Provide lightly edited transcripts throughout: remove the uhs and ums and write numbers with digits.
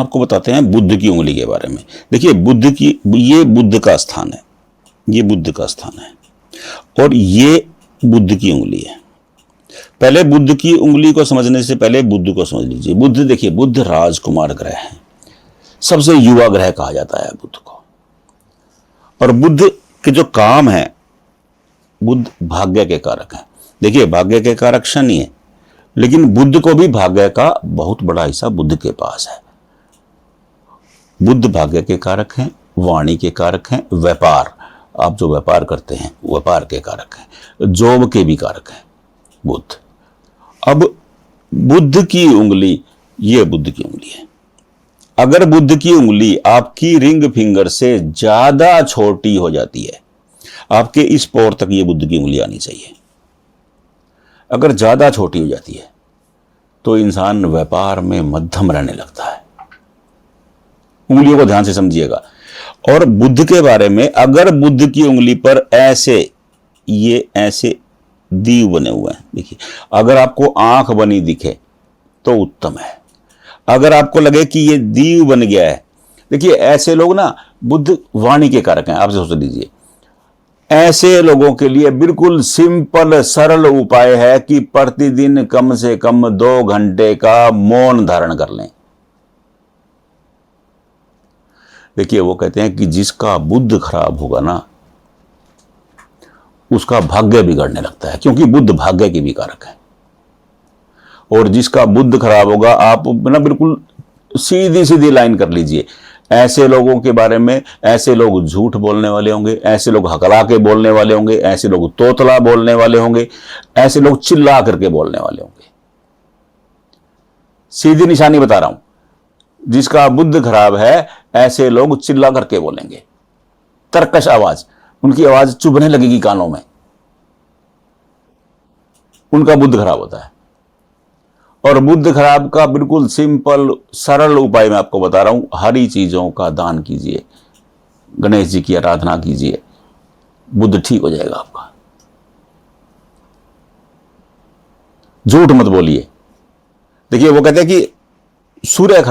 आपको बताते हैं बुद्ध की उंगली के बारे में। देखिए ये बुद्ध का स्थान है, ये बुद्ध का स्थान है और ये बुद्ध की उंगली है। पहले बुद्ध की उंगली को समझने से पहले बुद्ध को समझ लीजिए। बुद्ध, देखिए बुद्ध राजकुमार ग्रह है, सबसे युवा ग्रह कहा जाता है बुद्ध को। और बुद्ध के जो काम है, बुद्ध भाग्य के कारक हैं। देखिए भाग्य के कारक शनि है, लेकिन बुद्ध को भी भाग्य का बहुत बड़ा हिस्सा बुद्ध के पास है। बुद्ध भाग्य के कारक हैं, वाणी के कारक हैं, व्यापार, आप जो व्यापार करते हैं व्यापार के कारक हैं, जॉब के भी कारक हैं बुद्ध। अब बुद्ध की उंगली, ये बुद्ध की उंगली है। अगर बुद्ध की उंगली आपकी रिंग फिंगर से ज्यादा छोटी हो जाती है, आपके इस पोर तक ये बुद्ध की उंगली आनी चाहिए। अगर ज्यादा छोटी हो जाती है तो इंसान व्यापार में मध्यम रहने लगता है। उंगलियों को ध्यान से समझिएगा। और बुद्ध के बारे में, अगर बुद्ध की उंगली पर ये ऐसे दीव बने हुए हैं, देखिए अगर आपको आंख बनी दिखे तो उत्तम है। अगर आपको लगे कि ये दीव बन गया है, देखिए ऐसे लोग ना बुद्ध वाणी के कारक हैं, आप सोच लीजिए। ऐसे लोगों के लिए बिल्कुल सिंपल सरल उपाय है कि प्रतिदिन कम से कम 2 घंटे का मौन धारण कर लें। देखिए वो कहते हैं कि जिसका बुद्ध खराब होगा ना, उसका भाग्य बिगड़ने लगता है, क्योंकि बुद्ध भाग्य के भी कारक है। और जिसका बुद्ध खराब होगा, आप ना बिल्कुल सीधी सीधी लाइन कर लीजिए। ऐसे लोगों के बारे में, ऐसे लोग झूठ बोलने वाले होंगे, ऐसे लोग हकला के बोलने वाले होंगे, ऐसे लोग तोतला बोलने वाले होंगे, ऐसे लोग चिल्ला करके बोलने वाले होंगे। सीधी निशानी बता रहा हूं, जिसका बुद्ध खराब है ऐसे लोग चिल्ला करके बोलेंगे, तरकश आवाज, उनकी आवाज चुभने लगेगी कानों में, उनका बुद्ध खराब होता है। और बुद्ध खराब का बिल्कुल सिंपल सरल उपाय मैं आपको बता रहा हूं, हरी चीजों का दान कीजिए, गणेश जी की आराधना कीजिए, बुद्ध ठीक हो जाएगा आपका। झूठ मत बोलिए। देखिए वो कहते हैं कि सूर्य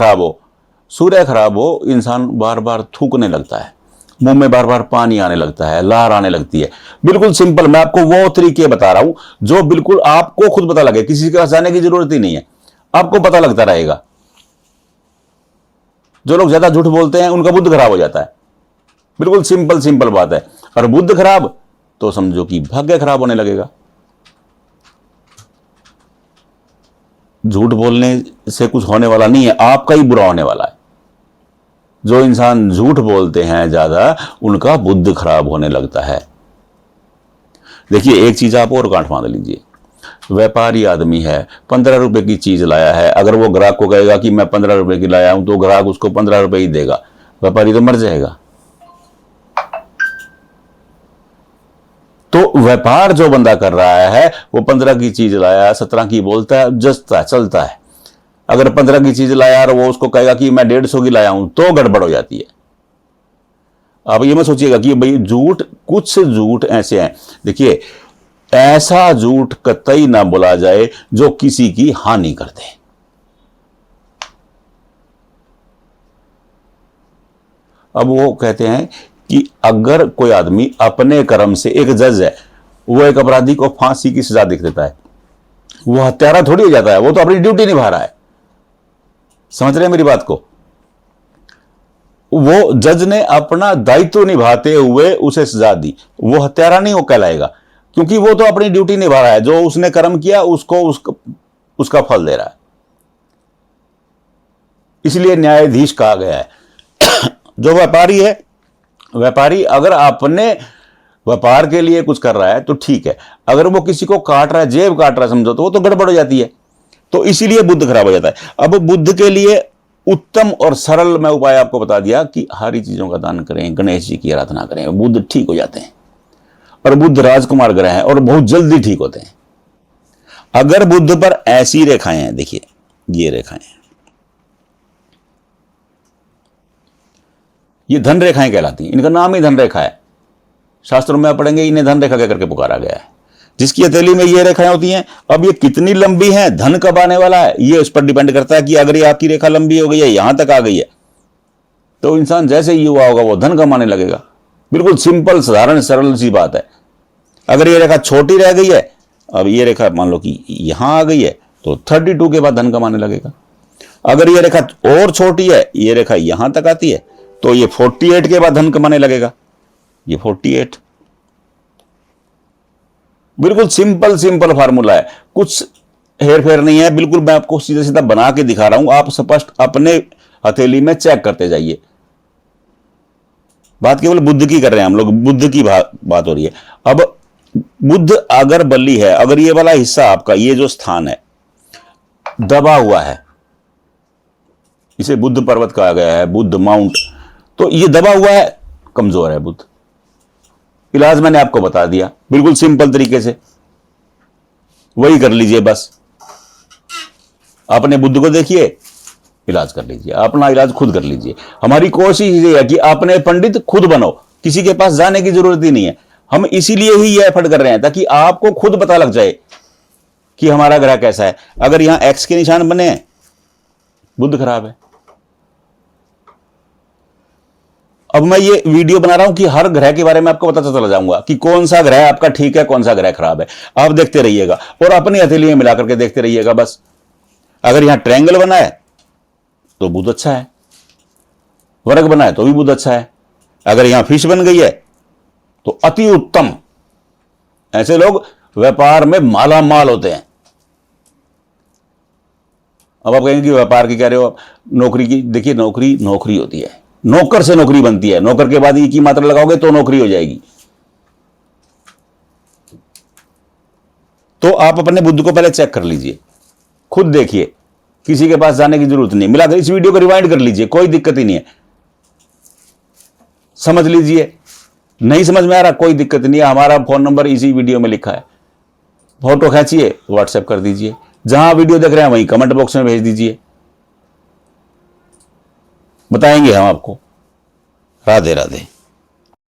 खराब हो, इंसान बार बार थूकने लगता है, मुंह में बार बार पानी आने लगता है, लार आने लगती है। बिल्कुल सिंपल, मैं आपको वो तरीके बता रहा हूं जो बिल्कुल आपको खुद पता लगे, किसी के पास जाने की जरूरत ही नहीं है, आपको पता लगता रहेगा। जो लोग ज्यादा झूठ बोलते हैं उनका बुद्ध खराब हो जाता है। बिल्कुल सिंपल बात है। और बुद्ध खराब तो समझो कि भाग्य खराब होने लगेगा। झूठ बोलने से कुछ होने वाला नहीं है, आपका ही बुरा होने वाला है। जो इंसान झूठ बोलते हैं ज्यादा, उनका बुद्ध खराब होने लगता है। देखिए एक चीज आप और गांठ बांध लीजिए। व्यापारी आदमी है, 15 रुपए की चीज लाया है, अगर वो ग्राहक को कहेगा कि मैं 15 रुपए की लाया हूं, तो ग्राहक उसको 15 रुपए ही देगा, व्यापारी तो मर जाएगा। तो व्यापार जो बंदा कर रहा है वो 15 की चीज लाया, 17 की बोलता है, जचता है, चलता है। अगर 15 की चीज लाया और वो उसको कहेगा कि मैं 150 की लाया हूं, तो गड़बड़ हो जाती है। आप ये मत सोचिएगा कि भाई कुछ झूठ ऐसे हैं। देखिए ऐसा झूठ कतई ना बोला जाए जो किसी की हानि कर दे। अब वो कहते हैं कि अगर कोई आदमी अपने कर्म से, एक जज है, वो एक अपराधी को फांसी की सजा देख देता है, वो हत्यारा थोड़ी हो जाता है, वो तो अपनी ड्यूटी निभा रहा है। समझ रहे हैं मेरी बात को? वो जज ने अपना दायित्व निभाते हुए उसे सजा दी, वो हत्यारा नहीं हो कहलाएगा, क्योंकि वो तो अपनी ड्यूटी निभा रहा है। जो उसने कर्म किया उसका फल दे रहा है। इसलिए न्यायाधीश कहा गया है। जो व्यापारी है, व्यापारी अगर अपने व्यापार के लिए कुछ कर रहा है तो ठीक है, अगर वो किसी को काट रहा है, जेब काट रहा है, समझो, तो वो तो गड़बड़ हो जाती है। तो इसीलिए बुद्ध खराब हो जाता है। अब बुद्ध के लिए उत्तम और सरल मैं उपाय आपको बता दिया कि हरी चीजों का दान करें, गणेश जी की आराधना करें, बुद्ध ठीक हो जाते हैं। और बुद्ध राजकुमार ग्रह हैं और बहुत जल्दी ठीक होते हैं। अगर बुद्ध पर ऐसी रेखाएं हैं, देखिए ये रेखाएं, ये धन रेखाएं कहलाती हैं, इनका नाम ही धन रेखा है। शास्त्रों में आप पढ़ेंगे इन्हें धन रेखा कह करके पुकारा गया है। जिसकी हथेली में ये रेखाएं होती हैं। अब ये कितनी लंबी है, धन कब आने वाला है, ये उस पर डिपेंड करता है कि अगर ये आपकी रेखा लंबी हो गई है, यहां तक आ गई है, तो इंसान जैसे ही युवा होगा वो धन कमाने लगेगा। बिल्कुल सिंपल, साधारण, सरल सी बात है। अगर ये रेखा छोटी रह गई है, अब ये रेखा मान लो कि यहां आ गई है, तो 32 के बाद धन कमाने लगेगा। अगर ये रेखा और छोटी है, ये रेखा यहां तक आती है, तो ये 48 के बाद धन कमाने लगेगा। ये 48, बिल्कुल सिंपल सिंपल फार्मूला है, कुछ हेर फेर नहीं है, बिल्कुल मैं आपको सीधा सीधा बना के दिखा रहा हूं, आप स्पष्ट अपने हथेली में चेक करते जाइए। बात केवल बुध की कर रहे हैं हम लोग, बुध की बात हो रही है। अब बुध अगर बली है, अगर ये वाला हिस्सा आपका, ये जो स्थान है दबा हुआ है, इसे बुद्ध पर्वत कहा गया है, बुद्ध माउंट, तो ये दबा हुआ है, कमजोर है बुध। इलाज मैंने आपको बता दिया बिल्कुल सिंपल तरीके से, वही कर लीजिए बस। अपने बुद्ध को देखिए, इलाज कर लीजिए, अपना इलाज खुद कर लीजिए। हमारी कोशिश ये है कि अपने पंडित खुद बनो, किसी के पास जाने की जरूरत ही नहीं है। हम इसीलिए ही ये एफर्ट कर रहे हैं ताकि आपको खुद पता लग जाए कि हमारा ग्रह कैसा है। अगर यहां एक्स के निशान बने हैं, बुध खराब है। अब मैं ये वीडियो बना रहा हूं कि हर ग्रह के बारे में आपको पता चला जाऊंगा कि कौन सा ग्रह आपका ठीक है, कौन सा ग्रह खराब है। आप देखते रहिएगा और अपनी हथेली में मिलाकर के देखते रहिएगा बस। अगर यहां ट्रायंगल बना है तो बुध अच्छा है, वर्ग बना है तो भी बुध अच्छा है। अगर यहां फिश बन गई है तो अति उत्तम। ऐसे लोग व्यापार में माला माल होते हैं। अब आप कहेंगे कि व्यापार की कह रहे हो, नौकरी की, देखिए नौकरी नौकरी होती है, नौकर से नौकरी बनती है, नौकर के बाद ई की मात्रा लगाओगे तो नौकरी हो जाएगी। तो आप अपने बुद्ध को पहले चेक कर लीजिए, खुद देखिए, किसी के पास जाने की जरूरत नहीं। मिलाकर इस वीडियो को रिवाइंड कर लीजिए, कोई दिक्कत ही नहीं है, समझ लीजिए। नहीं समझ में आ रहा, कोई दिक्कत नहीं है, हमारा फोन नंबर इसी वीडियो में लिखा है, फोटो खींचिए, व्हाट्सएप कर दीजिए। जहां वीडियो देख रहे हैं वहीं कमेंट बॉक्स में भेज दीजिए, बताएंगे हम आपको। राधे राधे।